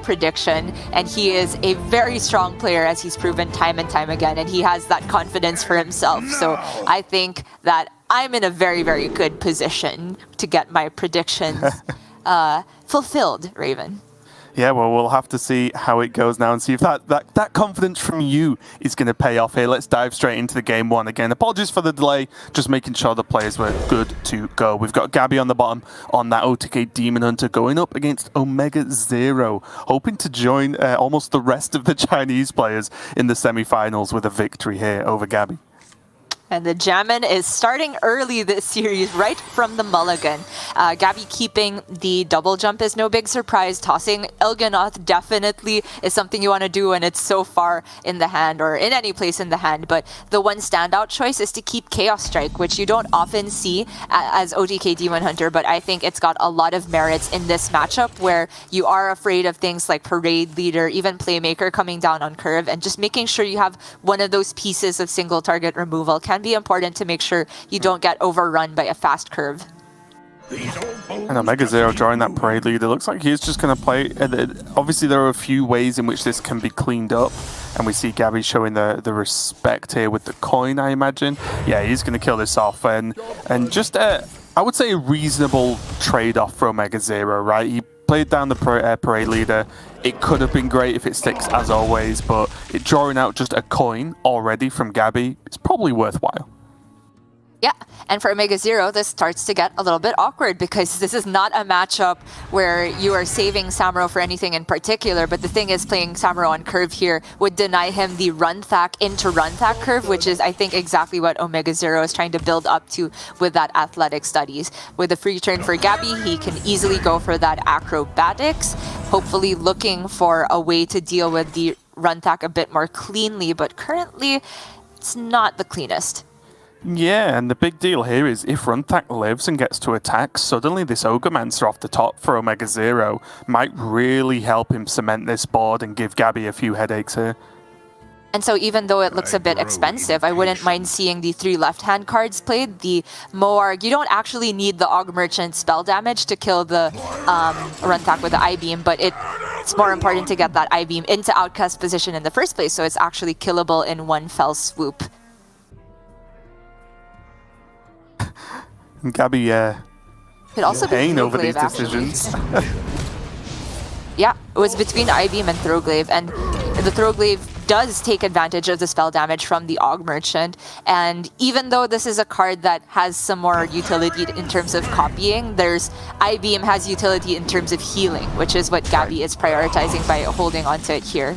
prediction, and he is a very strong player, as he's proven time and time again, and he has that confidence for himself. So I think that I'm in a very, very good position to get my predictions fulfilled, Raven. Yeah, well, we'll have to see how it goes now and see if that confidence from you is going to pay off here. Let's dive straight into the game one again. Apologies for the delay, just making sure the players were good to go. We've got Gaby on the bottom on that OTK Demon Hunter going up against OmegaZero, hoping to join almost the rest of the Chinese players in the semi-finals with a victory here over Gaby. And the Jammin is starting early this series, right from the mulligan. Gaby keeping the double jump is no big surprise. Tossing Il'gynoth definitely is something you want to do when it's so far in the hand, or in any place in the hand. But the one standout choice is to keep Chaos Strike, which you don't often see as OTK Demon Hunter, but I think it's got a lot of merits in this matchup where you are afraid of things like Parade Leader, even Playmaker coming down on curve, and just making sure you have one of those pieces of single target removal can be important to make sure you don't get overrun by a fast curve. And OmegaZero drawing that Parade Leader. Looks like he's just going to play. Obviously, there are a few ways in which this can be cleaned up. And we see Gaby showing the respect here with the coin, I imagine. Yeah, he's going to kill this off. And just, I would say, a reasonable trade-off for OmegaZero, right? He played down the Parade Leader. It could have been great if it sticks, as always, but drawing out just a coin already from Gaby is probably worthwhile. Yeah, and for OmegaZero, this starts to get a little bit awkward because this is not a matchup where you are saving Samuro for anything in particular, but the thing is, playing Samuro on curve here would deny him the run-thack into run-thack curve, which is, I think, exactly what OmegaZero is trying to build up to with that athletic studies. With a free turn for Gaby, he can easily go for that acrobatics, hopefully looking for a way to deal with the run-thack a bit more cleanly, but currently, it's not the cleanest. Yeah, and the big deal here is if Runtak lives and gets to attack, suddenly this Ogremancer off the top for OmegaZero might really help him cement this board and give Gaby a few headaches here. And so even though it looks a bit expensive, I wouldn't mind seeing the 3 left-hand cards played. The Moarg, you don't actually need the Og Merchant spell damage to kill the Runtak with the I-Beam, but it's more important to get that I-Beam into outcast position in the first place, so it's actually killable in one fell swoop. Gaby, could also be pain over these actually. decisions. Yeah, it was between I-Beam and Throwglaive, and the Throwglaive does take advantage of the spell damage from the Og Merchant, and even though this is a card that has some more utility in terms of copying, I-Beam has utility in terms of healing, which is what Gaby is prioritizing by holding onto it here.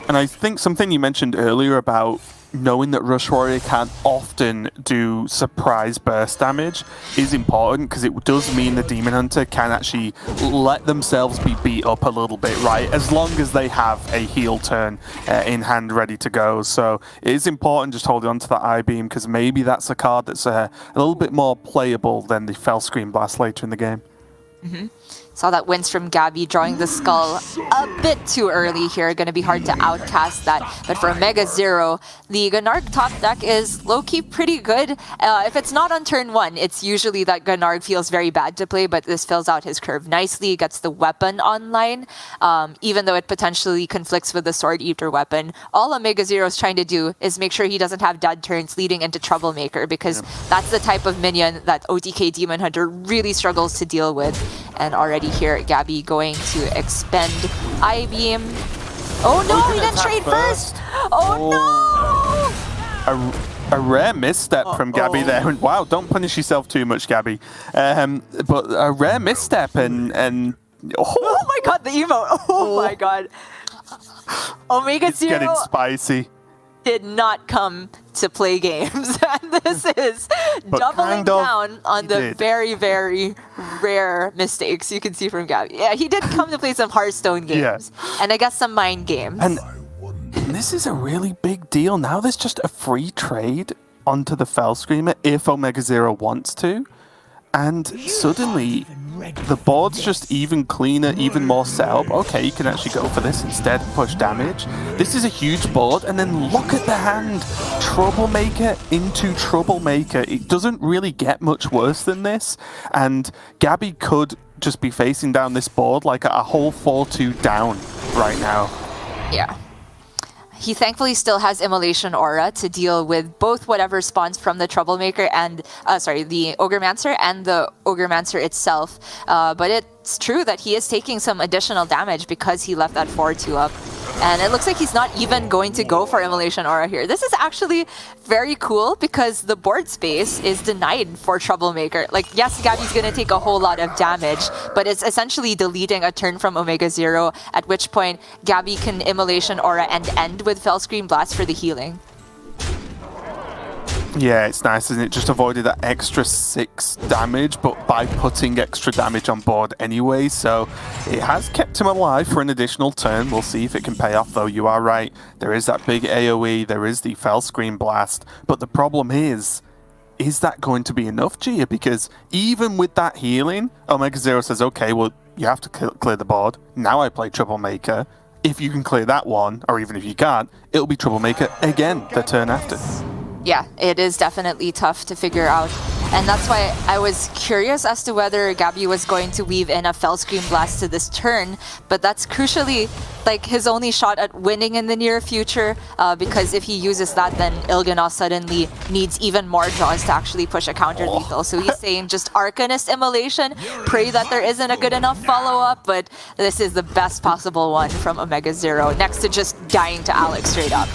And I think something you mentioned earlier about knowing that Rush Warrior can often do surprise burst damage is important, because it does mean the Demon Hunter can actually let themselves be beat up a little bit, right? As long as they have a heal turn in hand ready to go. So it is important just holding on to that I-Beam, because maybe that's a card that's a little bit more playable than the Fell Screen Blast later in the game. Mm-hmm. Saw that wins from Gaby, drawing the skull a bit too early here. Going to be hard to outcast that. But for OmegaZero, the Gnarg top deck is low-key pretty good. If it's not on turn 1, it's usually that Gnarg feels very bad to play, but this fills out his curve nicely, gets the weapon online, even though it potentially conflicts with the Sword Eater weapon. All OmegaZero is trying to do is make sure he doesn't have dead turns leading into Troublemaker, because that's the type of minion that OTK Demon Hunter really struggles to deal with. And already here, Gaby going to expend I-Beam. Oh no, he didn't trade first! Oh no! A rare misstep from Gaby there. And wow, don't punish yourself too much, Gaby. But a rare misstep and oh my god, the emote! Oh my god. OmegaZero. It's getting spicy. Did not come to play games, and this is doubling down on the very, very rare mistakes you can see from Gaby. Yeah, he did come to play some Hearthstone games, and I guess some Mind games. And this is a really big deal. Now there's just a free trade onto the Fell Screamer if OmegaZero wants to, and suddenly the board's just even cleaner, even more set up. Okay, you can actually go for this instead, push damage. This is a huge board, and then look at the hand. Troublemaker into Troublemaker. It doesn't really get much worse than this, and Gaby could just be facing down this board like a whole 4-2 down right now. Yeah. He thankfully still has Immolation Aura to deal with both whatever spawns from the Troublemaker and, the Ogremancer and the Ogremancer itself. But it's true that he is taking some additional damage because he left that 4-2 up. And it looks like he's not even going to go for Immolation Aura here. This is actually very cool because the board space is denied for Troublemaker. Like, yes, Gaby's going to take a whole lot of damage, but it's essentially deleting a turn from OmegaZero, at which point Gaby can Immolation Aura and end with Fellscream Blast for the healing. Yeah, it's nice, isn't it? Just avoided that extra 6 damage, but by putting extra damage on board anyway, so it has kept him alive for an additional turn. We'll see if it can pay off, though. You are right. There is that big AoE, there is the Fellscream Blast, but the problem is that going to be enough, Gia? Because even with that healing, OmegaZero says, okay, well, you have to clear the board. Now I play Troublemaker. If you can clear that one, or even if you can't, it'll be Troublemaker again the turn after. Yeah, it is definitely tough to figure out. And that's why I was curious as to whether Gaby was going to weave in a Fellscream Blast to this turn, but that's crucially like his only shot at winning in the near future, because if he uses that, then Il'gynoth suddenly needs even more draws to actually push a counter lethal. So he's saying just Arcanist Immolation, pray that there isn't a good enough follow-up, but this is the best possible one from OmegaZero, next to just dying to Alex straight up.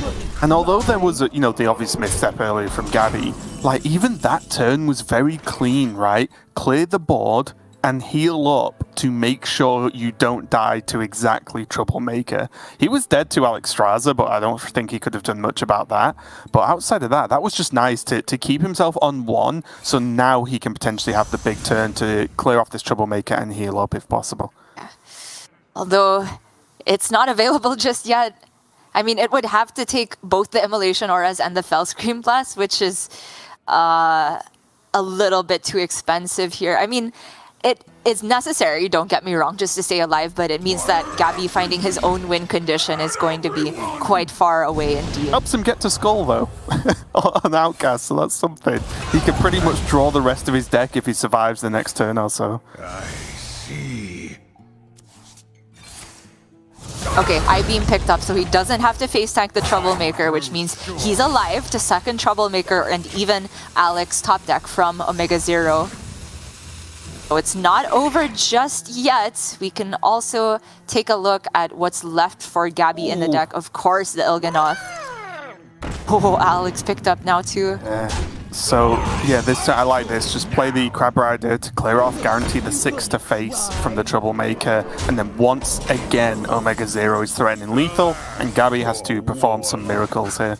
And although there was, the obvious misstep earlier from Gaby, like, even that turn was very clean, right? Clear the board and heal up to make sure you don't die to exactly Troublemaker. He was dead to Alexstrasza, but I don't think he could have done much about that. But outside of that, that was just nice to keep himself on one, so now he can potentially have the big turn to clear off this Troublemaker and heal up if possible. Although it's not available just yet. I mean, it would have to take both the Immolation Auras and the Fellscream Blast, which is a little bit too expensive here. I mean, it is necessary, don't get me wrong, just to stay alive, but it means that Gaby finding his own win condition is going to be quite far away indeed. Helps him get to Skull, though, on Outcast, so that's something. He can pretty much draw the rest of his deck if he survives the next turn or so. I see. Okay, I-Beam picked up, so he doesn't have to face tank the Troublemaker, which means he's alive to second Troublemaker and even Alex top deck from OmegaZero. So it's not over just yet. We can also take a look at what's left for Gaby in the deck. Of course, the Il'gynoth. Oh, Alex picked up now too. So, yeah, I like this. Just play the Crab Rider to clear off, guarantee the 6 to face from the Troublemaker, and then once again, OmegaZero is threatening lethal, and Gaby has to perform some miracles here.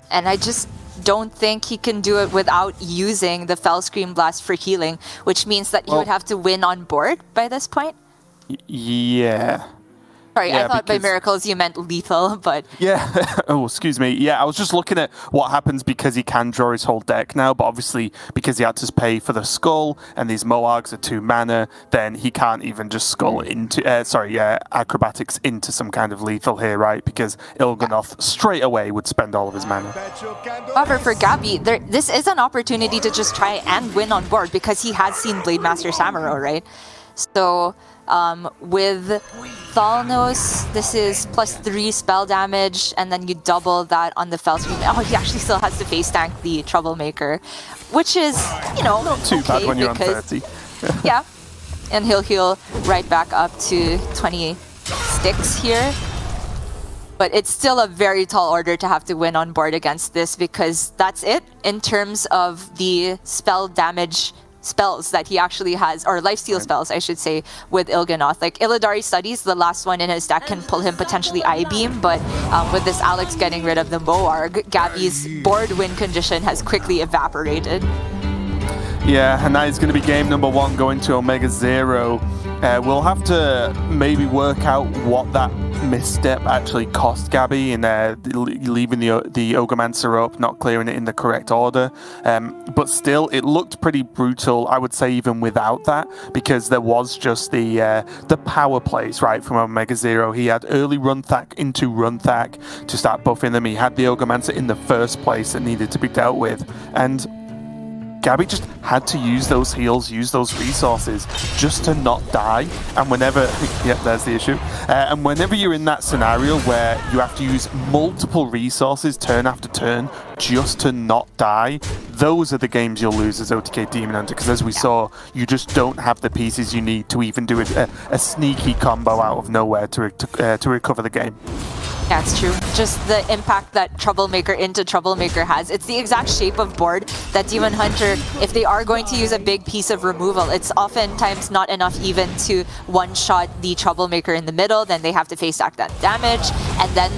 And I just don't think he can do it without using the Fellscream Blast for healing, which means that he would have to win on board by this point. Yeah. Sorry, Yeah, I thought by miracles you meant lethal, but... Yeah, oh, excuse me. Yeah, I was just looking at what happens because he can draw his whole deck now, but obviously because he had to pay for the Skull, and these Moargs are 2 mana, then he can't even just Skull into... Acrobatics into some kind of lethal here, right? Because Il'gynoth straight away would spend all of his mana. However, for Gaby, this is an opportunity to just try and win on board because he has seen Blademaster Samuro, right? So... with Thalnos, this is +3 spell damage, and then you double that on the Fellscream. Oh, he actually still has to face tank the Troublemaker, which is, not too bad when you're on 30. Yeah, and he'll heal right back up to 26 here. But it's still a very tall order to have to win on board against this because that's it in terms of the spell damage spells that he actually has, or lifesteal spells, I should say, with Il'gynoth. Like Illidari Studies, the last one in his deck, can pull him potentially I-Beam, but with this Alex getting rid of the Moarg, Gaby's board win condition has quickly evaporated. Yeah, and that is going to be game number 1 going to OmegaZero. We'll have to maybe work out what that misstep actually cost Gaby in leaving the Ogremancer up, not clearing it in the correct order. But still, it looked pretty brutal, I would say, even without that, because there was just the power plays, right, from OmegaZero. He had early Runthak into Runthak to start buffing them. He had the Ogremancer in the first place that needed to be dealt with. And Gaby just had to use those heals, use those resources just to not die. And whenever, yep, there's the issue. And whenever you're in that scenario where you have to use multiple resources turn after turn just to not die, those are the games you'll lose as OTK Demon Hunter, because as we saw, you just don't have the pieces you need to even do a sneaky combo out of nowhere to recover the game. Yeah, it's true. Just the impact that Troublemaker into Troublemaker has. It's the exact shape of board that Demon Hunter, if they are going to use a big piece of removal, it's oftentimes not enough even to one-shot the Troublemaker in the middle, then they have to face stack that damage, and then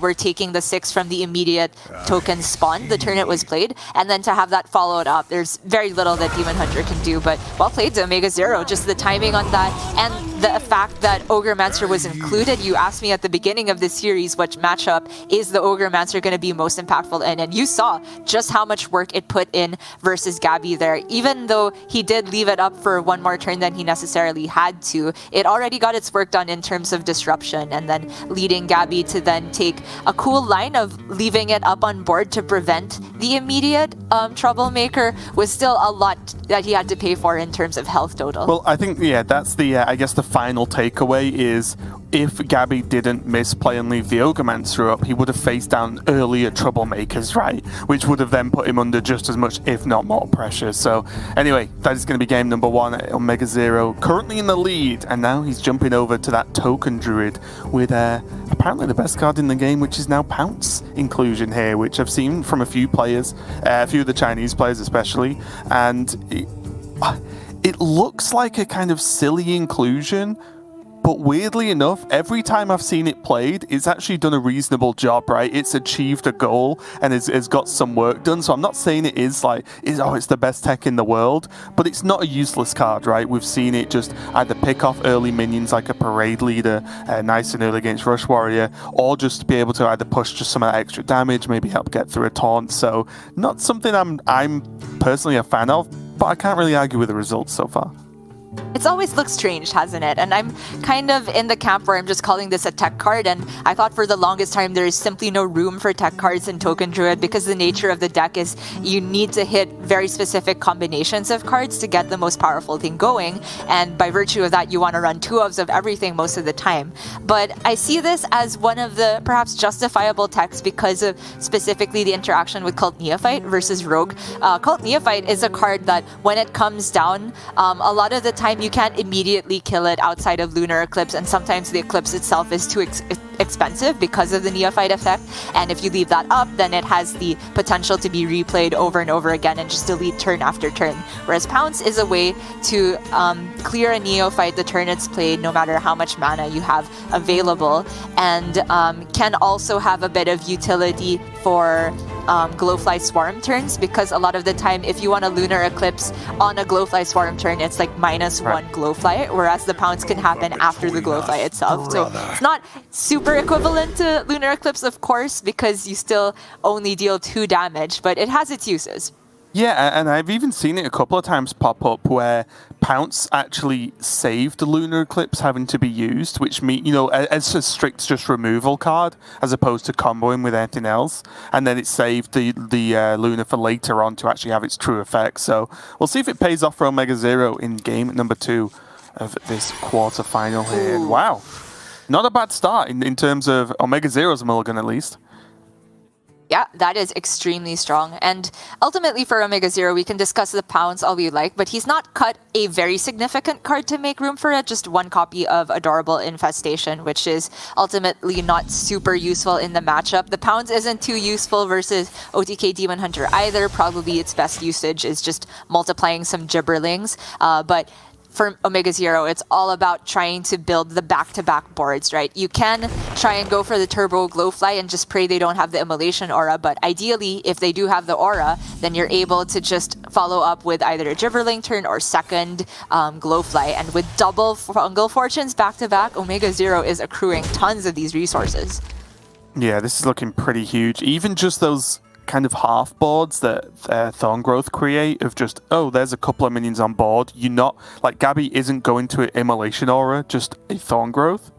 we're taking the 6 from the immediate token spawn the turn it was played, and then to have that followed up, there's very little that Demon Hunter can do, but well played to OmegaZero, just the timing on that, and the fact that OmegaZero was included. You asked me at the beginning of this series which matchup is the OmegaZero going to be most impactful in, and you saw just how much work it put in versus Gaby there. Even though he did leave it up for one more turn than he necessarily had to, it already got its work done in terms of disruption, and then leading Gaby to then take a cool line of leaving it up on board to prevent the immediate Troublemaker was still a lot that he had to pay for in terms of health total. Well, I think, yeah, that's the, I guess the final takeaway is if Gaby didn't misplay and leave the OmegaZero up, he would have faced down earlier Troublemakers, right? Which would have then put him under just as much, if not more pressure. So anyway, that is going to be game number 1. OmegaZero currently in the lead, and now he's jumping over to that Token Druid with apparently the best card in the game, which is now Pounce inclusion here, which I've seen from a few players, a few of the Chinese players especially, and it looks like a kind of silly inclusion, but weirdly enough, every time I've seen it played, it's actually done a reasonable job, right? It's achieved a goal and has got some work done. So I'm not saying it is like, it's the best tech in the world, but it's not a useless card, right? We've seen it just either pick off early minions like a Parade Leader, nice and early against Rush Warrior, or just be able to either push just some of that extra damage, maybe help get through a taunt. So not something I'm personally a fan of, but I can't really argue with the results so far. It's always looked strange, hasn't it? And I'm kind of in the camp where I'm just calling this a tech card, and I thought for the longest time there is simply no room for tech cards in Token Druid because the nature of the deck is you need to hit very specific combinations of cards to get the most powerful thing going, and by virtue of that you want to run 2-ofs of everything most of the time. But I see this as one of the perhaps justifiable techs because of specifically the interaction with Cult Neophyte versus Rogue. Cult Neophyte is a card that when it comes down, a lot of the time you can't immediately kill it outside of Lunar Eclipse, and sometimes the Eclipse itself is too expensive because of the Neophyte effect, and if you leave that up, then it has the potential to be replayed over and over again and just delete turn after turn. Whereas Pounce is a way to clear a Neophyte the turn it's played, no matter how much mana you have available, and can also have a bit of utility for Glowfly Swarm turns, because a lot of the time if you want a Lunar Eclipse on a Glowfly Swarm turn, it's like -1 Glowfly, whereas the Pounce can happen after the Glowfly itself. So it's not super equivalent to Lunar Eclipse, of course, because you still only deal 2 damage, but it has its uses. Yeah, and I've even seen it a couple of times pop up where Pounce actually saved the Lunar Eclipse having to be used, which means, you know, as a strict just removal card, as opposed to comboing with anything else, and then it saved the Luna for later on to actually have its true effect. So we'll see if it pays off for OmegaZero in game number 2 of this quarterfinal here. And wow, not a bad start in terms of OmegaZero's mulligan at least. Yeah, that is extremely strong. And ultimately for OmegaZero, we can discuss the Pounce all we like, but he's not cut a very significant card to make room for it. Just 1 copy of Adorable Infestation, which is ultimately not super useful in the matchup. The Pounce isn't too useful versus OTK Demon Hunter either. Probably its best usage is just multiplying some Gibberlings. But for OmegaZero, it's all about trying to build the back-to-back boards, right? You can try and go for the Turbo Glowfly and just pray they don't have the Immolation Aura, but ideally, if they do have the Aura, then you're able to just follow up with either a Gibberling turn or second Glowfly, and with double Fungal Fortunes back-to-back, OmegaZero is accruing tons of these resources. Yeah, this is looking pretty huge. Even just those kind of half boards that Thorn Growth create of just, oh, there's a couple of minions on board. You're not, like, Gaby isn't going to an Immolation Aura, just a Thorn Growth.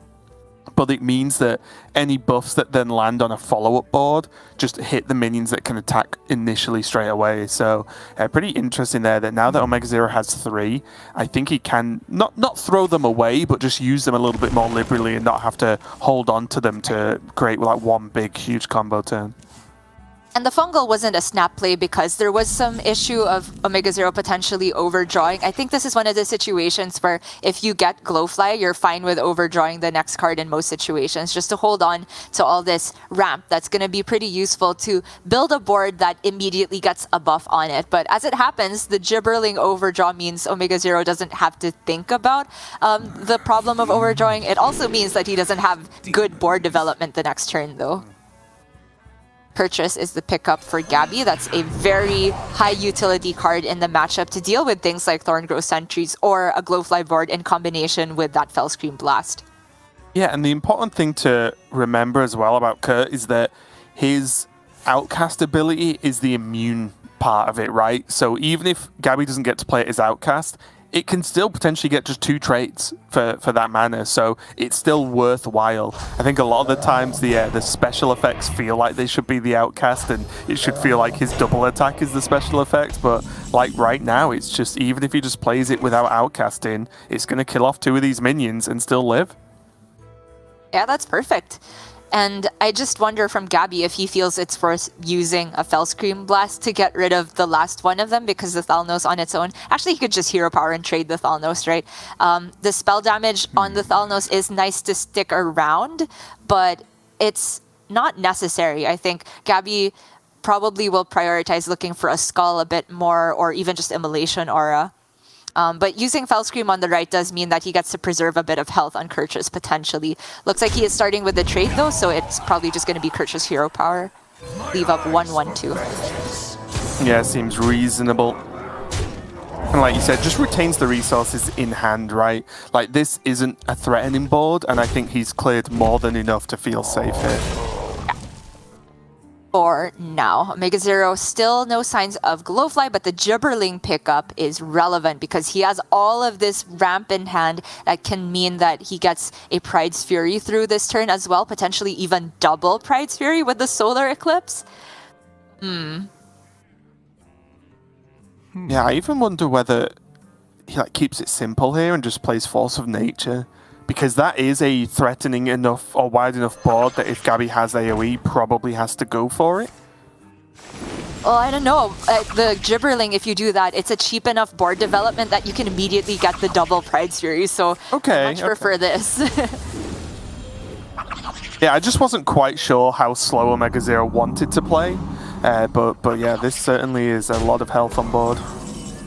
but it means that any buffs that then land on a follow-up board just hit the minions that can attack initially straight away. So pretty interesting there that now that OmegaZero has 3, I think he can not throw them away, but just use them a little bit more liberally and not have to hold on to them to create like one big, huge combo turn. And the fungal wasn't a snap play because there was some issue of OmegaZero potentially overdrawing. I think this is one of the situations where if you get Glowfly, you're fine with overdrawing the next card in most situations, just to hold on to all this ramp that's going to be pretty useful to build a board that immediately gets a buff on it. But as it happens, the gibberling overdraw means OmegaZero doesn't have to think about the problem of overdrawing. It also means that he doesn't have good board development the next turn, though. Purchase is the pickup for Gaby. That's a very high utility card in the matchup to deal with things like Thorngrowth Sentries or a Glowfly board in combination with that Fellscream Blast. Yeah, and the important thing to remember as well about Kurt is that his Outcast ability is the immune part of it, right? So even if Gaby doesn't get to play it as Outcast, it can still potentially get just 2 traits for that mana, so it's still worthwhile. I think a lot of the times the special effects feel like they should be the Outcast, and it should feel like his double attack is the special effect, but like right now, it's just, even if he just plays it without Outcasting, it's going to kill off 2 of these minions and still live. Yeah, that's perfect. And I just wonder from Gaby if he feels it's worth using a Fellscream Blast to get rid of the last one of them, because the Thalnos on its own... Actually, he could just Hero Power and trade the Thalnos, right? The spell damage on the Thalnos is nice to stick around, but it's not necessary. I think Gaby probably will prioritize looking for a Skull a bit more, or even just Immolation Aura. But using Fellscream on the right does mean that he gets to preserve a bit of health on Kirch's potentially. Looks like he is starting with the trade though, so it's probably just going to be Kirch's Hero Power. Leave up 1/1/2. Yeah, seems reasonable. And like you said, just retains the resources in hand, right? Like, this isn't a threatening board, and I think he's cleared more than enough to feel safe here. For now. OmegaZero, still no signs of Glowfly, but the Gibberling pickup is relevant because he has all of this ramp in hand that can mean that he gets a Pride's Fury through this turn as well, potentially even double Pride's Fury with the Solar Eclipse. Yeah, I even wonder whether he like keeps it simple here and just plays Force of Nature, because that is a threatening enough or wide enough board that if Gaby has AoE, probably has to go for it. Well, I don't know. The Gibberling, if you do that, it's a cheap enough board development that you can immediately get the double Pride's Fury, so I much prefer this. Yeah, I just wasn't quite sure how slow OmegaZero wanted to play, but yeah, this certainly is a lot of health on board.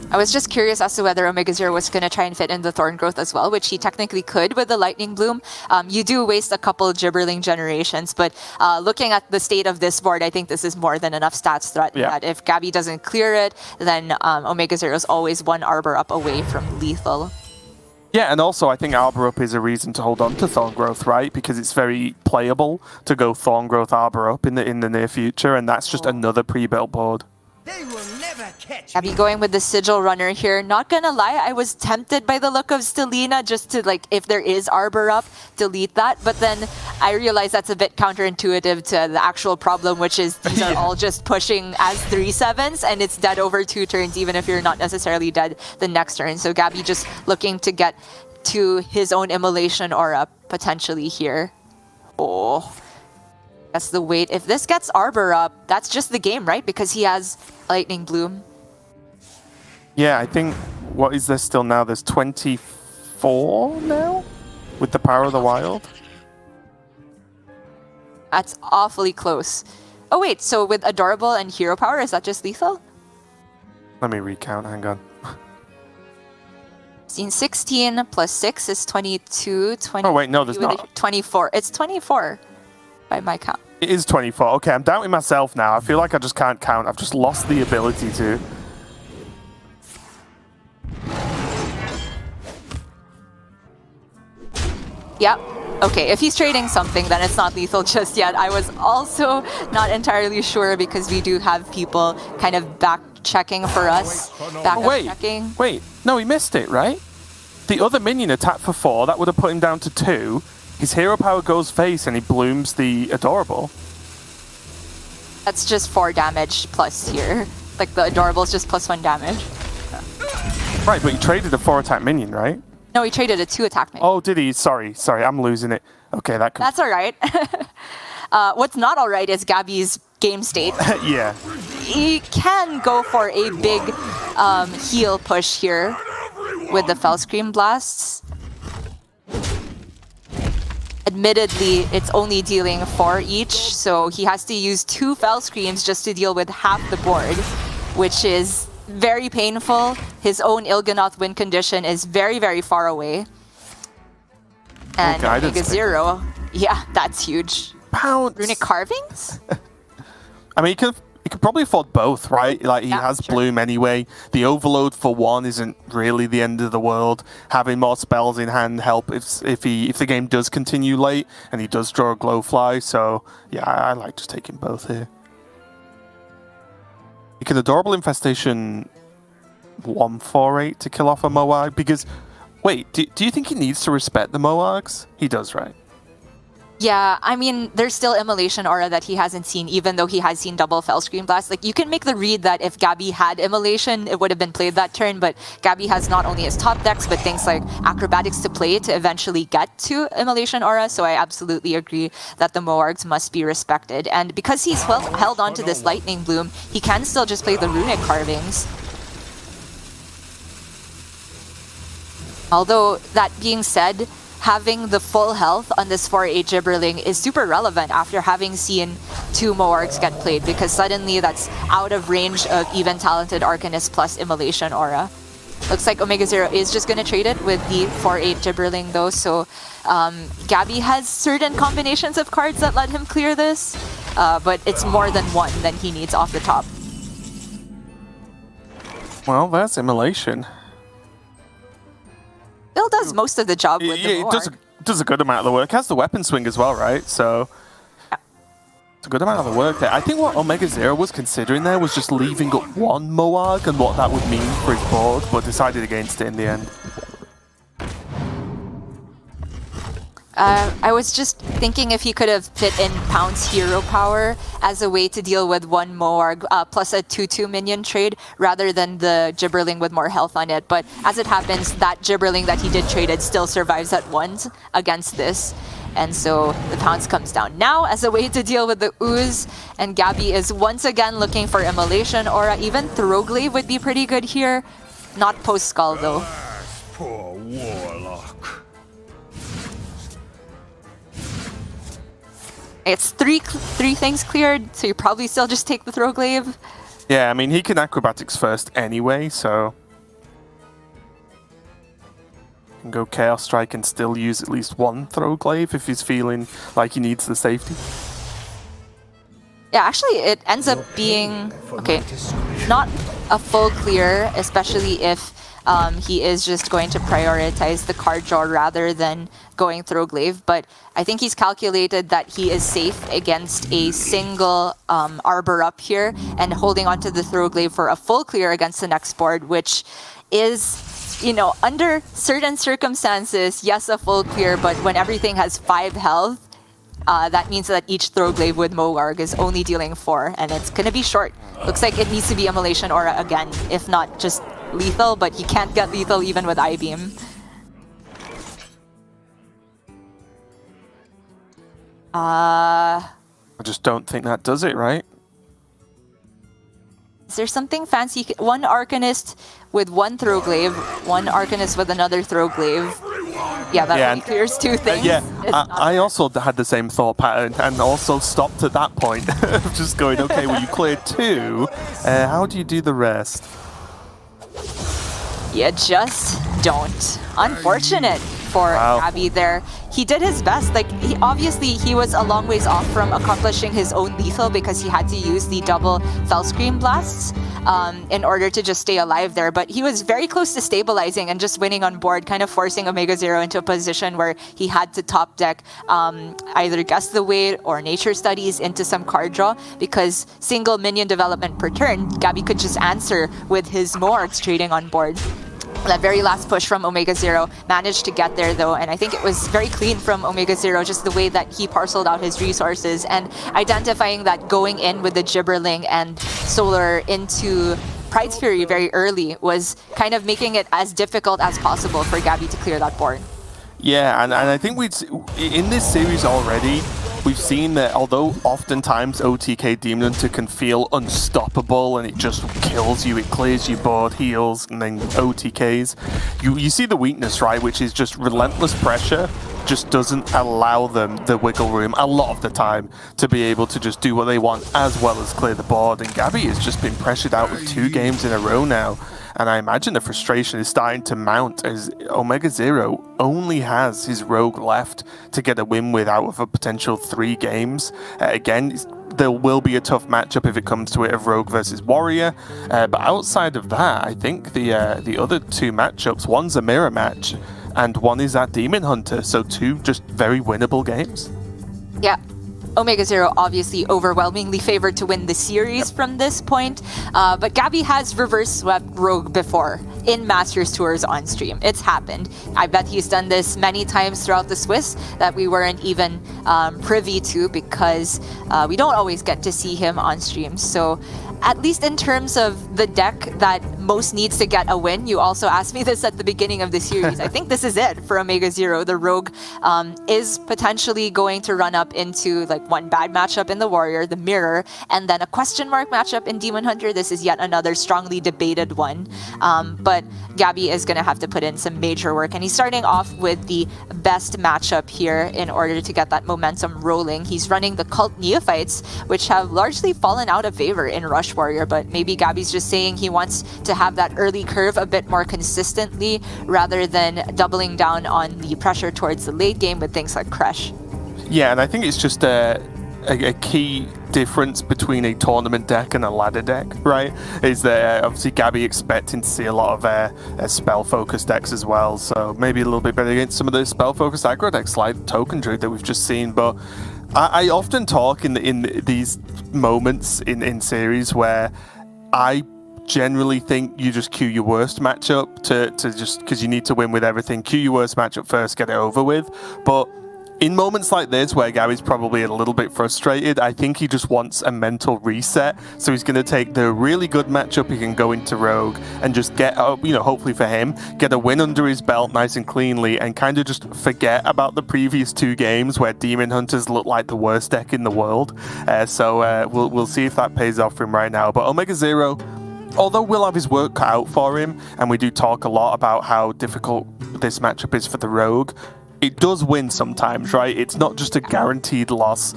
I was just curious as to whether OmegaZero was going to try and fit in the Thorngrowth as well, which he technically could with the Lightning Bloom. You do waste a couple Gibberling generations, but looking at the state of this board, I think this is more than enough stats threat that if Gaby doesn't clear it, then OmegaZero is always 1 Arbor Up away from lethal. Yeah, and also I think Arbor Up is a reason to hold on to Thorngrowth, right? Because it's very playable to go Thorngrowth Arbor Up in the near future, and that's just another pre-built board. They will never catch Gaby going with the Sigil Runner here. Not gonna lie, I was tempted by the look of Stelina just to, like, if there is Arbor Up, delete that. But then I realized that's a bit counterintuitive to the actual problem, which is these are all just pushing as 3/7s, and it's dead over 2 turns, even if you're not necessarily dead the next turn. So Gaby just looking to get to his own Immolation Aura potentially here. Oh. That's the wait. If this gets Arbor Up, that's just the game, right? Because he has Lightning Bloom. Yeah, I think, what is there still now? There's 24 now? With the Power of the Wild? That's awfully close. Oh wait, so with Adorable and Hero Power, is that just lethal? Let me recount, hang on. 16 plus 6 is 22. 20, oh wait, no, there's not. 24. It's 24 by my count. It is 24. Okay, I'm doubting myself now. I feel like I just can't count. I've just lost the ability to. Yep. Okay, if he's trading something, then it's not lethal just yet. I was also not entirely sure because we do have people kind of back checking for us. Checking. Wait. No, he missed it, right? The other minion attacked for 4. That would have put him down to 2. His hero power goes face and he blooms the Adorable. That's just 4 damage plus here. Like the Adorable is just +1 damage. Right, but he traded a 4-attack minion, right? No, he traded a 2-attack minion. Oh, did he? Sorry, I'm losing it. Okay, That's all right. What's not all right is Gaby's game state. Yeah. He can go for a big heal push here with the Fellscream blasts. Admittedly, it's only dealing 4 each, so he has to use 2 Fellscreams just to deal with half the board, which is very painful. His own Il'gynoth win condition is very, very far away. And OmegaZero, yeah, that's huge. Pounce. Runic Carvings? I mean, he could probably afford both, right? Like, he has sure. Bloom anyway. The overload for 1 isn't really the end of the world. Having more spells in hand help if the game does continue late and he does draw a Glowfly. So, yeah, I like just taking both here. You can Adorable Infestation 148 to kill off a Moarg because, wait, do you think he needs to respect the Moargs? He does, right? Yeah, I mean, there's still Immolation Aura that he hasn't seen, even though he has seen double Fellscream Blast. Like, you can make the read that if Gaby had Immolation, it would have been played that turn, but Gaby has not only his top decks, but things like Acrobatics to play to eventually get to Immolation Aura, so I absolutely agree that the Moargs must be respected. And because he's held on to this Lightning Bloom, he can still just play the Runic Carvings. Although, that being said, having the full health on this 4-8 Gibberling is super relevant after having seen 2 Moargs get played, because suddenly that's out of range of even Talented Arcanist plus Immolation Aura. Looks like OmegaZero is just going to trade it with the 4-8 Gibberling though, so Gaby has certain combinations of cards that let him clear this, but it's more than 1 than he needs off the top. Well, that's Immolation. Bill does most of the job with the Moarg. It does a good amount of the work. Has the weapon swing as well, right? So it's a good amount of the work there. I think what OmegaZero was considering there was just leaving up 1 Moarg and what that would mean for his board, but decided against it in the end. I was just thinking if he could have fit in Pounce Hero Power as a way to deal with 1 Moarg plus a 2/2 minion trade rather than the Gibberling with more health on it. But as it happens, that Gibberling that he did trade it still survives at 1 against this. And so the Pounce comes down now as a way to deal with the Ooze. And Gaby is once again looking for Immolation Aura. Even Throglaive would be pretty good here. Not post-Skull though. Poor Warlock. It's three things cleared, so you probably still just take the Throglaive. Yeah, I mean, he can Acrobatics first anyway, so he can go Chaos Strike and still use at least 1 Throglaive if he's feeling like he needs the safety. Yeah, actually, it ends up being, okay, not a full clear, especially if he is just going to prioritize the card draw rather than going Throglaive, but I think he's calculated that he is safe against a single Arbor up here and holding onto the Throglaive for a full clear against the next board, which is, you know, under certain circumstances, yes, a full clear, but when everything has 5 health, that means that each Throglaive with Moarg is only dealing 4, and it's going to be short. Looks like it needs to be Immolation Aura again, if not just lethal, but he can't get lethal even with I-Beam. I just don't think that does it, right? Is there something fancy? 1 Arcanist with 1 Throglaive, 1 Arcanist with another Throglaive. Yeah, that only clears 2 things. Yeah, I also had the same thought pattern and also stopped at that point of just going, okay, well, you cleared 2, how do you do the rest? You just don't. Unfortunate for Gaby there. He did his best. Like, he was a long ways off from accomplishing his own lethal because he had to use the double Fellscream blasts in order to just stay alive there. But he was very close to stabilizing and just winning on board, kind of forcing OmegaZero into a position where he had to top deck either Guess the Weight or Nature Studies into some card draw, because single minion development per turn, Gaby could just answer with his Moargs trading on board. That very last push from OmegaZero managed to get there though, and I think it was very clean from OmegaZero, just the way that he parceled out his resources and identifying that going in with the Gibberling and Solar into Pride's Fury very early was kind of making it as difficult as possible for Gaby to clear that board. Yeah, and I think in this series already, we've seen that although oftentimes OTK Demon Hunter can feel unstoppable and it just kills you, it clears your board, heals, and then OTKs, you see the weakness, right, which is just relentless pressure just doesn't allow them the wiggle room a lot of the time to be able to just do what they want as well as clear the board. And Gaby has just been pressured out with 2 games in a row now. And I imagine the frustration is starting to mount as OmegaZero only has his Rogue left to get a win with out of a potential 3 games. Again, there will be a tough matchup if it comes to it of Rogue versus Warrior. But outside of that, I think the other 2 matchups, one's a mirror match and one is at Demon Hunter. So 2 just very winnable games. Yeah. OmegaZero obviously overwhelmingly favored to win the series from this point, but Gaby has reverse swept Rogue before in Masters Tours on stream. It's happened. I bet he's done this many times throughout the Swiss that we weren't even privy to because we don't always get to see him on stream. So at least in terms of the deck that most needs to get a win, you also asked me this at the beginning of the series. I think this is it for OmegaZero. The Rogue is potentially going to run up into like one bad matchup in the Warrior, the Mirror, and then a question mark matchup in Demon Hunter. This is yet another strongly debated one. But Gaby is going to have to put in some major work, and he's starting off with the best matchup here in order to get that momentum rolling. He's running the Cult Neophytes, which have largely fallen out of favor in Rush Warrior, but maybe Gaby's just saying he wants to have that early curve a bit more consistently rather than doubling down on the pressure towards the late game with things like Crush. Yeah, and I think it's just a key difference between a tournament deck and a ladder deck, right? Is that obviously Gaby expecting to see a lot of spell-focused decks as well, so maybe a little bit better against some of the spell-focused aggro decks like Token Druid that we've just seen. But I often talk in these moments in series where I generally think you just queue your worst matchup to just because you need to win with everything. Queue your worst matchup first, get it over with. But in moments like this where Gaby's probably a little bit frustrated, I think he just wants a mental reset. So he's going to take the really good matchup he can go into Rogue and just get, hopefully for him, get a win under his belt nice and cleanly and kind of just forget about the previous 2 games where Demon Hunters look like the worst deck in the world. So we'll see if that pays off for him right now. But OmegaZero, although we'll have his work cut out for him, and we do talk a lot about how difficult this matchup is for the Rogue, it does win sometimes, right? It's not just a guaranteed loss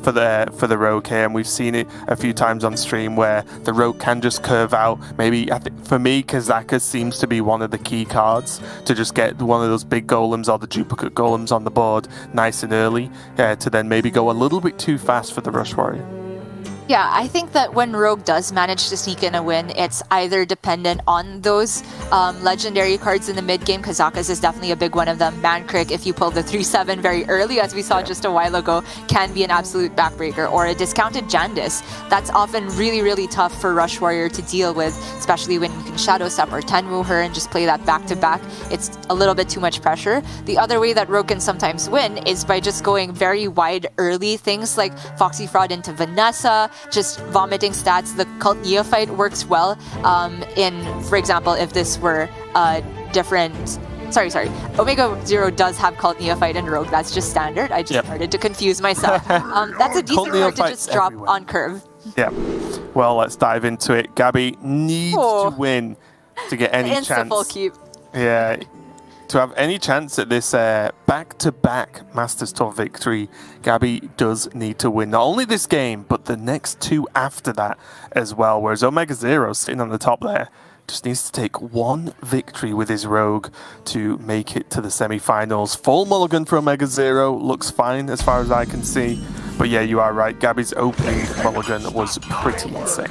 for the Rogue here, and we've seen it a few times on stream where the Rogue can just curve out. Maybe, I think for me, Kazaka seems to be one of the key cards to just get one of those big golems or the duplicate golems on the board nice and early to then maybe go a little bit too fast for the Rush Warrior. Yeah, I think that when Rogue does manage to sneak in a win, it's either dependent on those legendary cards in the mid-game. Kazaka's is definitely a big one of them. Mankrik, if you pull the 3-7 very early, as we saw just a while ago, can be an absolute backbreaker. Or a discounted Jandis. That's often really, really tough for Rush Warrior to deal with, especially when you can Shadow Step or Tenmu her and just play that back-to-back. It's a little bit too much pressure. The other way that Rogue can sometimes win is by just going very wide early. Things like Foxy Fraud into Vanessa, just vomiting stats. The Cult Neophyte works well in, for example, if this were a different... Sorry. OmegaZero does have Cult Neophyte and Rogue. That's just standard. I just started to confuse myself. That's a decent card to just drop on curve. Yeah. Well, let's dive into it. Gaby needs to win to get any chance. Full keep. Yeah. To have any chance at this back-to-back Masters Tour victory, Gaby does need to win not only this game, but the next 2 after that as well. Whereas OmegaZero, sitting on the top there, just needs to take 1 victory with his Rogue to make it to the semi-finals. Full mulligan for OmegaZero looks fine as far as I can see. But yeah, you are right. Gaby's opening mulligan was pretty insane.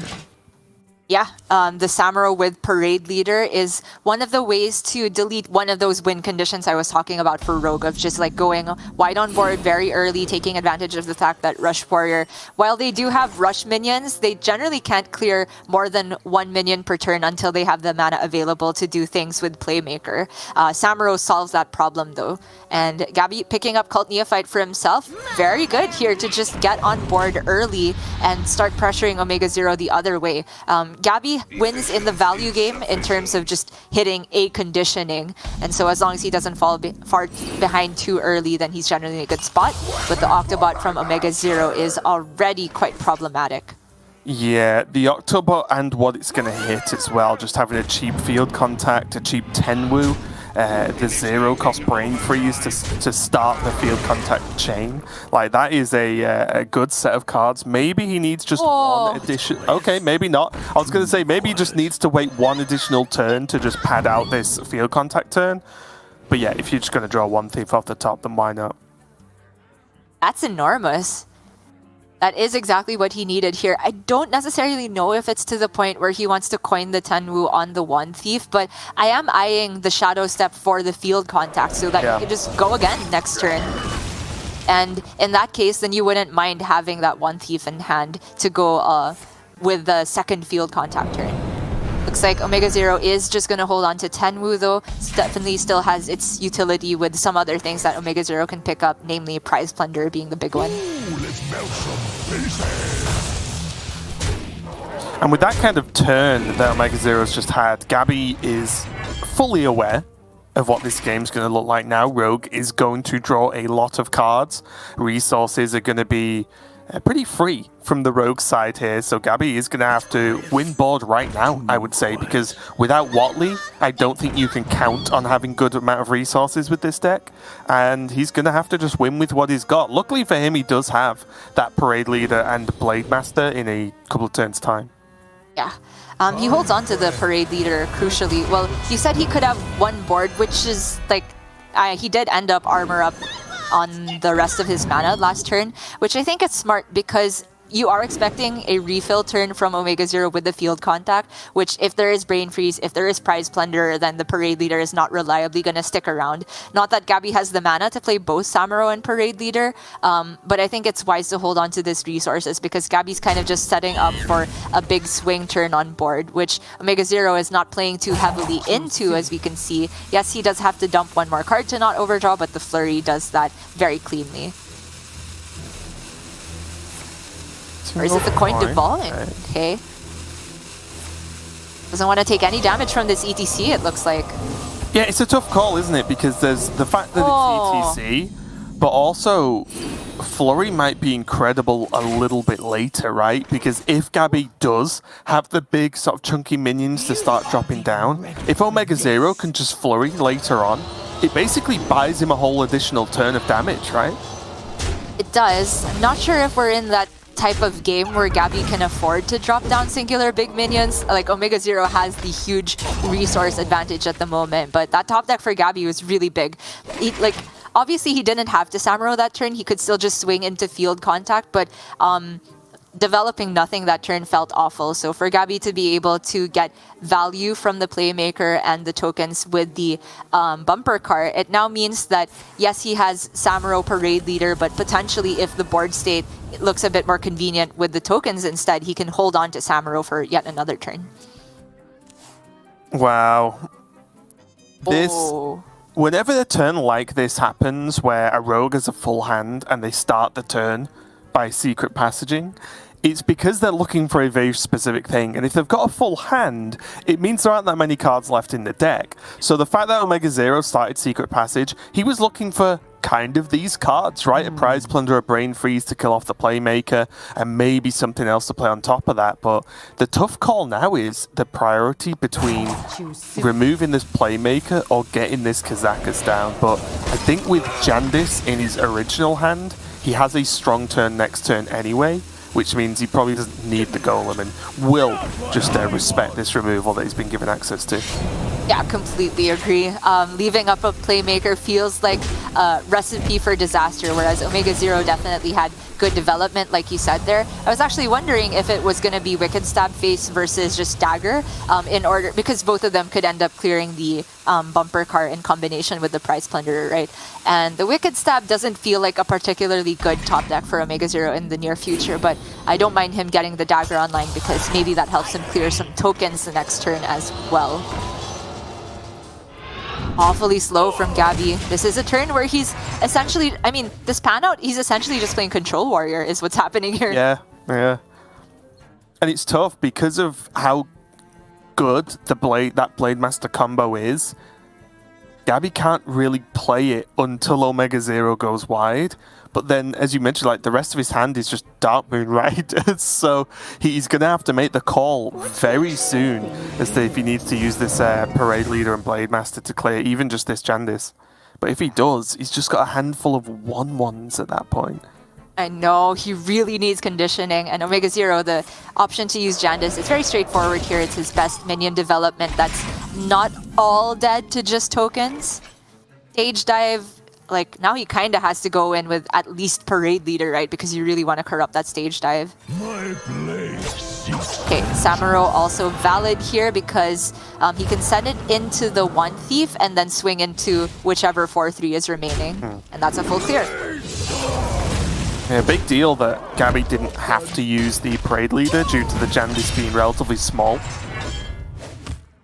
Yeah, the Samuro with Parade Leader is one of the ways to delete one of those win conditions I was talking about for Rogue, of just like going wide on board very early, taking advantage of the fact that Rush Warrior, while they do have Rush minions, they generally can't clear more than 1 minion per turn until they have the mana available to do things with Playmaker. Samuro solves that problem though, and Gaby picking up Cult Neophyte for himself, very good here to just get on board early and start pressuring OmegaZero the other way. Gaby wins in the value game in terms of just hitting a conditioning, and so as long as he doesn't fall far behind too early, then he's generally in a good spot. But the Octobot from OmegaZero is already quite problematic. Yeah, the Octobot and what it's going to hit as well, just having a cheap field contact, a cheap Tenwu, the zero cost brain freeze to start the field contact chain. Like, that is a good set of cards. Maybe he needs just one addition. Okay, maybe not. I was going to say maybe he just needs to wait one additional turn to just pad out this field contact turn. But yeah, if you're just going to draw one thief off the top, then why not? That's enormous. That is exactly what he needed here. I don't necessarily know if it's to the point where he wants to coin the Tenwu on the one thief, but I am eyeing the Shadow Step for the field contact so that he can just go again next turn. And in that case, then you wouldn't mind having that one thief in hand to go with the second field contact turn. Looks like OmegaZero is just going to hold on to Tenwu though. It definitely still has its utility with some other things that OmegaZero can pick up, namely Prize Plunder being the big one. And with that kind of turn that OmegaZero's just had, Gaby is fully aware of what this game's going to look like now. Rogue is going to draw a lot of cards. Resources are going to be pretty free from the Rogue side here, so Gaby is going to have to win board right now, I would say, because without Watley, I don't think you can count on having good amount of resources with this deck, and he's going to have to just win with what he's got. Luckily for him, he does have that Parade Leader and Blade Master in a couple of turns' time. Yeah. He holds on to the Parade Leader crucially. Well, you said he could have one board, which is like, he did end up armor up on the rest of his mana last turn, which I think is smart because you are expecting a refill turn from OmegaZero with the field contact, which if there is Brain Freeze, if there is Prize Plunder, then the Parade Leader is not reliably going to stick around. Not that Gaby has the mana to play both Samuro and Parade Leader, but I think it's wise to hold on to these resources because Gaby's kind of just setting up for a big swing turn on board, which OmegaZero is not playing too heavily into, as we can see. Yes, he does have to dump one more card to not overdraw, but the Flurry does that very cleanly. Or is it the coin devolving? Okay. Doesn't want to take any damage from this ETC, it looks like. Yeah, it's a tough call, isn't it? Because there's the fact that it's ETC, but also Flurry might be incredible a little bit later, right? Because if Gaby does have the big sort of chunky minions to start dropping down, if OmegaZero can just Flurry later on, it basically buys him a whole additional turn of damage, right? It does. I'm not sure if we're in that type of game where Gaby can afford to drop down singular big minions. Like, OmegaZero has the huge resource advantage at the moment, but that top deck for Gaby was really big. Obviously he didn't have to Samuro that turn, he could still just swing into field contact, but developing nothing that turn felt awful. So for Gaby to be able to get value from the Playmaker and the tokens with the bumper card, it now means that yes, he has Samuro Parade Leader, but potentially if the board state looks a bit more convenient with the tokens instead, he can hold on to Samuro for yet another turn. Wow. Whenever a turn like this happens, where a rogue has a full hand and they start the turn by secret passaging, it's because they're looking for a very specific thing. And if they've got a full hand, it means there aren't that many cards left in the deck. So the fact that OmegaZero started Secret Passage, he was looking for kind of these cards, right? A Prize Plunder, a Brain Freeze to kill off the Playmaker, and maybe something else to play on top of that. But the tough call now is the priority between removing this Playmaker or getting this Kazakus down. But I think with Jandis in his original hand, he has a strong turn next turn anyway, which means he probably doesn't need the Golem and will just respect this removal that he's been given access to. Yeah, completely agree. Leaving up a playmaker feels like a recipe for disaster, whereas OmegaZero definitely had good development, like you said there. I was actually wondering if it was going to be Wicked Stab face versus just Dagger, because both of them could end up clearing the bumper car in combination with the Prize Plunderer, right? And the Wicked Stab doesn't feel like a particularly good top deck for OmegaZero in the near future, but I don't mind him getting the Dagger online because maybe that helps him clear some tokens the next turn as well. Awfully slow from Gaby. This is a turn where he's essentially, I mean, this pan out, he's essentially just playing Control Warrior is what's happening here. Yeah, yeah. And it's tough because of how good that Blade Master combo is. Gaby can't really play it until OmegaZero goes wide. But then, as you mentioned, like the rest of his hand is just Dark Moon Riders, so he's going to have to make the call very soon as to if he needs to use this Parade Leader and Blade Master to clear even just this Jandis. But if he does, he's just got a handful of 1/1s at that point. I know, he really needs conditioning, and OmegaZero, the option to use Jandis, it's very straightforward here. It's his best minion development that's not all dead to just tokens. Stage Dive, like, now he kind of has to go in with at least Parade Leader, right? Because you really want to corrupt that Stage Dive. Okay, Samuro also valid here because he can send it into the 1 Thief and then swing into whichever 4/3 is remaining. And that's a full clear. Yeah, big deal that Gaby didn't have to use the Parade Leader due to the Jandis being relatively small.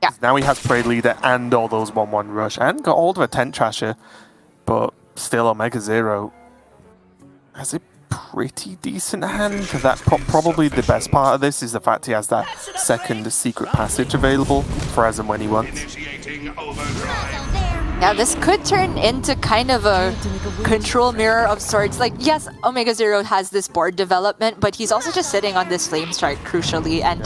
Yeah. Now he has Parade Leader and all those 1/1 rush and got hold of a Tent Trasher. But still, OmegaZero has a pretty decent hand. That probably the best part of this is the fact he has that second secret passage available for as and when he wants. Yeah, this could turn into kind of a control mirror of sorts. Like, yes, OmegaZero has this board development, but he's also just sitting on this Flame Strike, crucially. And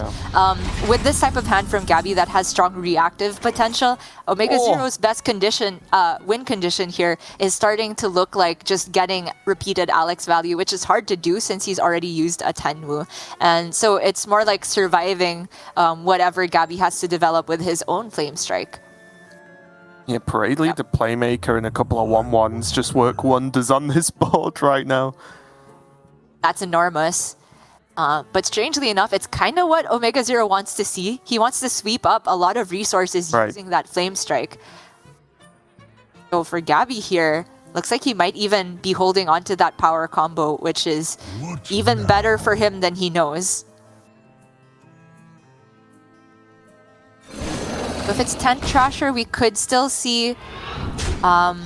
with this type of hand from Gaby that has strong reactive potential, OmegaZero's best condition, win condition here is starting to look like just getting repeated Alex value, which is hard to do since he's already used a Tenwu. And so it's more like surviving whatever Gaby has to develop with his own Flame Strike. Yeah, Parade Leader, Playmaker, and a couple of 1/1s just work wonders on this board right now. That's enormous. But strangely enough, it's kind of what OmegaZero wants to see. He wants to sweep up a lot of resources using that Flame Strike. So for Gaby here, looks like he might even be holding on to that power combo, which is even better for him than he knows. If it's Tent Trasher, we could still see like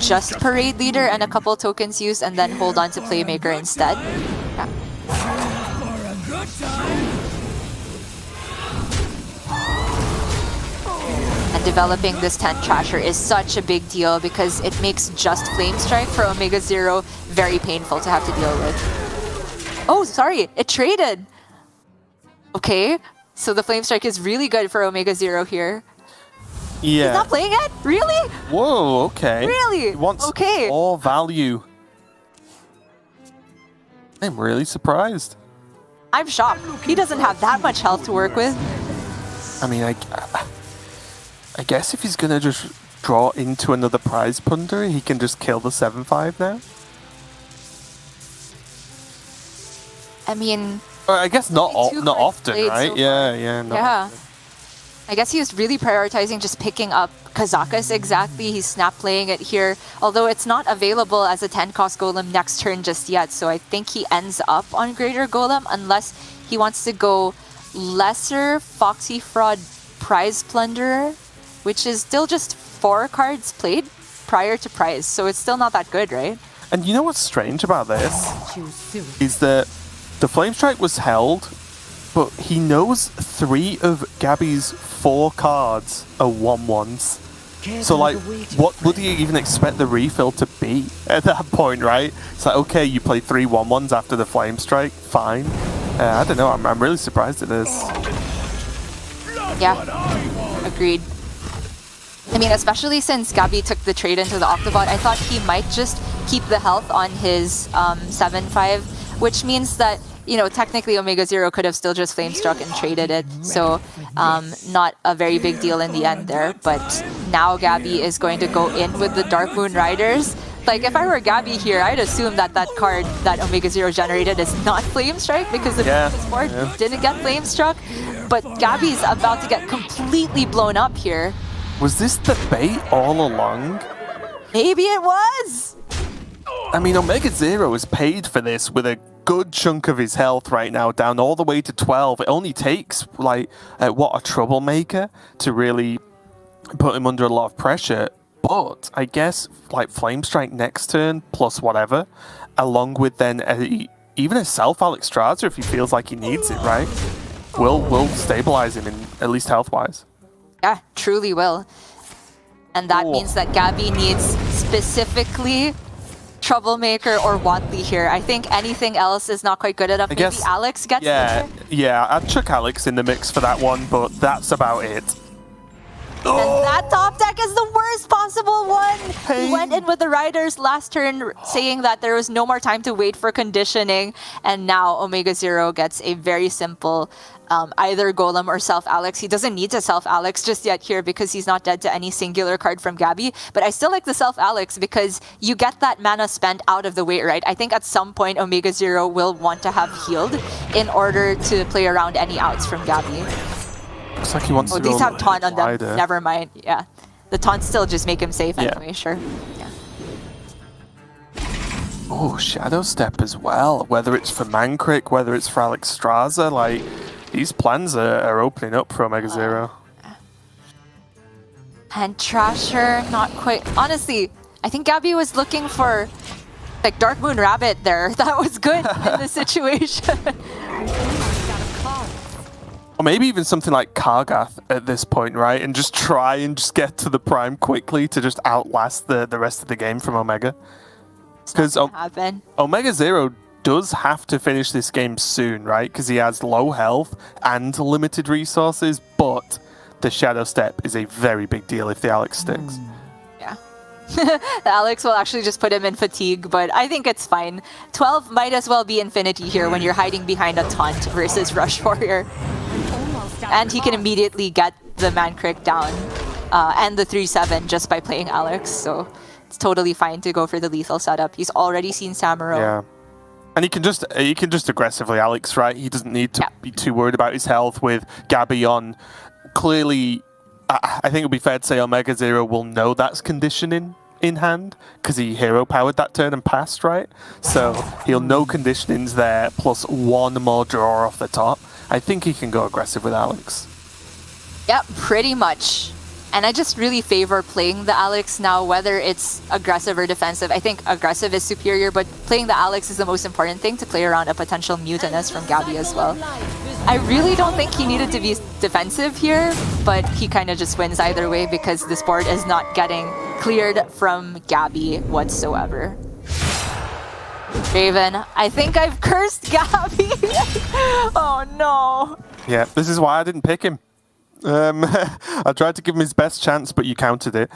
just Parade Leader and a couple tokens used and then hold on to Playmaker instead. Yeah. And developing this Tent Trasher is such a big deal because it makes just Flame Strike for OmegaZero very painful to have to deal with. Oh, sorry, it traded! Okay. So the Flame Strike is really good for OmegaZero here. Yeah. He's not playing it? Really? Whoa, okay. Really? He wants more value. I'm really surprised. I'm shocked. He doesn't have that much health to work with. I mean, I guess if he's going to just draw into another Prize Plunderer, he can just kill the 7/5 now? I mean... I guess not often, right? So Yeah. I guess he was really prioritizing just picking up Kazakus exactly. He's snap playing it here, although it's not available as a 10-cost Golem next turn just yet, so I think he ends up on Greater Golem unless he wants to go lesser Foxy Fraud Prize Plunderer, which is still just 4 cards played prior to Prize, so it's still not that good, right? And you know what's strange about this? Is that the Flame Strike was held, but he knows 3 of Gaby's 4 cards are 1/1s. So, like, what would he even expect the refill to be at that point, right? It's like, okay, you play 3 1/1s after the Flame Strike, fine. I don't know, I'm really surprised at this. Yeah, agreed. I mean, especially since Gaby took the trade into the Octobot, I thought he might just keep the health on his 7/5, which means that you know, technically OmegaZero could have still just Flamestruck and traded it, so not a very big deal in the end there. But now Gaby is going to go in with the Dark Moon Riders. Like, if I were Gaby here, I'd assume that that card that OmegaZero generated is not Flamestrike because the previous board didn't get Flamestruck. But Gaby's about to get completely blown up here. Was this the bait all along? Maybe it was! I mean, OmegaZero is paid for this with a good chunk of his health right now, down all the way to 12. It only takes, like, what, a troublemaker to really put him under a lot of pressure. But I guess, like, Flamestrike next turn, plus whatever, along with then even a Self-Alexstrasza if he feels like he needs it, right? Will stabilize him, in at least health-wise. Yeah, truly will. And that means that Gaby needs specifically Troublemaker or Watley here. I think anything else is not quite good enough. Maybe Alex gets the trick? Yeah, I'd chuck Alex in the mix for that one, but that's about it. And that top deck is the worst possible one! He went in with the Riders last turn saying that there was no more time to wait for conditioning, and now OmegaZero gets a very simple either Golem or Self-Alex. He doesn't need to Self-Alex just yet here because he's not dead to any singular card from Gaby, but I still like the Self-Alex because you get that mana spent out of the way, right? I think at some point OmegaZero will want to have healed in order to play around any outs from Gaby. Looks like he wants to go these have taunt on them. wider. Never mind. Yeah. The taunts still just make him safe anyway, sure. Yeah. Oh, Shadow Step as well. Whether it's for Mankrik, whether it's for Alexstrasza, like, these plans are opening up for OmegaZero. And Trasher, not quite. Honestly, I think Gaby was looking for, like, Dark Moon Rabbit there. That was good in this situation. Or maybe even something like Kargath at this point, right? And just try and just get to the Prime quickly to just outlast the rest of the game from Omega. Because OmegaZero does have to finish this game soon, right? Because he has low health and limited resources, but the Shadow Step is a very big deal if the Alex sticks. Yeah. The Alex will actually just put him in fatigue, but I think it's fine. 12 might as well be infinity here when you're hiding behind a taunt versus Rush Warrior. And he can immediately get the Mankrik down and the 3-7 just by playing Alex, so it's totally fine to go for the lethal setup. He's already seen Samuro. Yeah. And he can just aggressively Alex, right? He doesn't need to be too worried about his health with Gaby on. Clearly, I think it would be fair to say OmegaZero will know that's conditioning in hand because he hero powered that turn and passed, right? So he'll know conditioning's there plus one more draw off the top. I think he can go aggressive with Alex. Yep, pretty much. And I just really favor playing the Alex now, whether it's aggressive or defensive. I think aggressive is superior, but playing the Alex is the most important thing to play around a potential Mutinous from Gaby as well. I really don't think he needed to be defensive here, but he kind of just wins either way because this board is not getting cleared from Gaby whatsoever. Raven, I think I've cursed Gaby. Oh no. Yeah, this is why I didn't pick him. I tried to give him his best chance, but you countered it.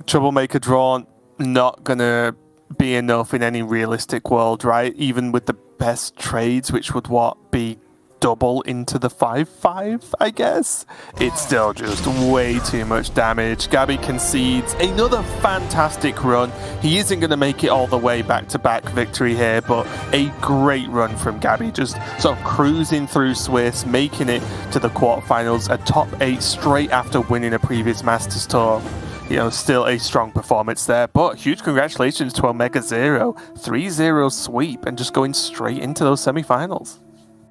Troublemaker draw, not gonna be enough in any realistic world, right? Even with the best trades, which would be double into the 5-5, I guess? It's still just way too much damage. Gaby concedes another fantastic run. He isn't going to make it all the way back-to-back victory here, but a great run from Gaby. Just sort of cruising through Swiss, making it to the quarterfinals, a top 8 straight after winning a previous Masters Tour. You know, still a strong performance there, but huge congratulations to OmegaZero. 3-0 sweep and just going straight into those semifinals.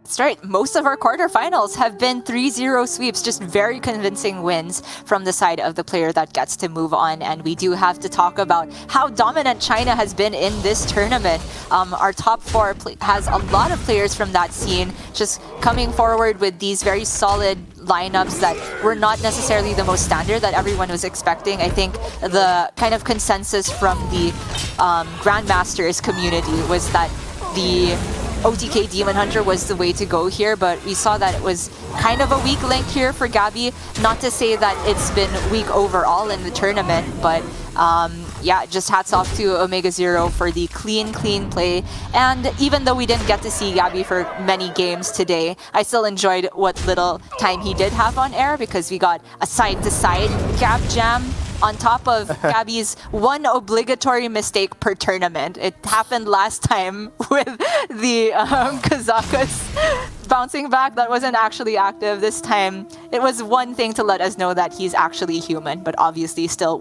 That's right. Most of our quarterfinals have been 3-0 sweeps, just very convincing wins from the side of the player that gets to move on. And we do have to talk about how dominant China has been in this tournament. Our top 4 has a lot of players from that scene just coming forward with these very solid lineups that were not necessarily the most standard that everyone was expecting. I think the kind of consensus from the Grandmasters community was that the OTK Demon Hunter was the way to go here, but we saw that it was kind of a weak link here for Gaby. Not to say that it's been weak overall in the tournament, but yeah, just hats off to OmegaZero for the clean play. And even though we didn't get to see Gaby for many games today, I still enjoyed what little time he did have on air because we got a side-to-side Gab Jam on top of Gaby's one obligatory mistake per tournament. It happened last time with the Kazakas bouncing back. That wasn't actually active. This time, it was one thing to let us know that he's actually human, but obviously still